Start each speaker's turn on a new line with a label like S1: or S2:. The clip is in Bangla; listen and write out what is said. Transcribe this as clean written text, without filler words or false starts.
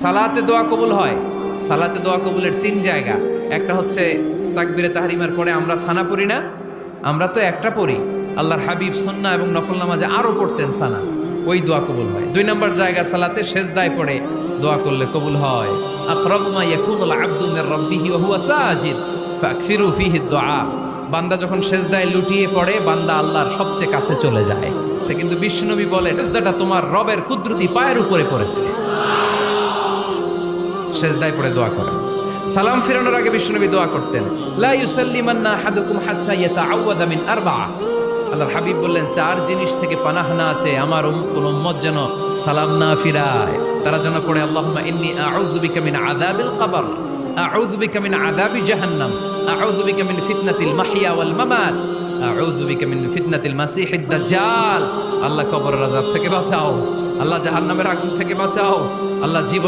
S1: সালাতে দোয়া কবুল হয়। সালাতে দোয়া কবুলের 3 জায়গা। একটা হচ্ছে তাকবীরে তাহরিমার পরে আমরা সানা পড়ি না, আমরা তো একটা পড়ি। আল্লাহর হাবিব সুন্নাহ এবং নফল নামাজে আরো পড়তেন সানা, ওই দোয়া কবুল হয়। 2 নম্বর জায়গা সালাতে সেজদায় পড়ে দোয়া করলে কবুল হয়। আকরাবু মা ইয়াকুনুল আবদু মির রাব্বিহি ওয়া হুয়া সাজিদ ফাকসিরু ফিহি দুআ। বান্দা যখন সেজদায় লুটিয়ে পড়ে বান্দা আল্লাহর সবচেয়ে কাছে চলে যায়। তা কিন্তু বিশ্বনবী বলে সেজদাটা তোমার রবের কুদরতি পায়ের উপরে পড়েছে। সেজদায় পড়ে দোয়া করেন। সালাম ফিরানোর আগে বিশ্বনবী দোয়া করতেন, লা ইউসাল্লিমান্না আহাদুকুম হাত্তা ইয়াতাআওয়াযা মিন আরবা'a। আল্লাহর হাবিব বললেন 4 জিনিস থেকে পানাহ না আছে আমার কোন উম্মত যেন সালাম না ফিরায়। তারা যেন পড়ে আল্লাহুম্মা ইন্নী আউযু বিকা মিন আযাবিল কবর, আউযু বিকা মিন আযাবি জাহান্নাম, আউযু বিকা মিন ফিতনাতিল মাহইয়া ওয়াল মামাত, আউযু বিকা মিন ফিতনাতিল মাসিহিদ দাজ্জাল। আল্লাহ কবরের আযাব থেকে বাঁচাও, আল্লাহ জাহান্নামের আগুন থেকে বাঁচাও, আল্লাহ জীবন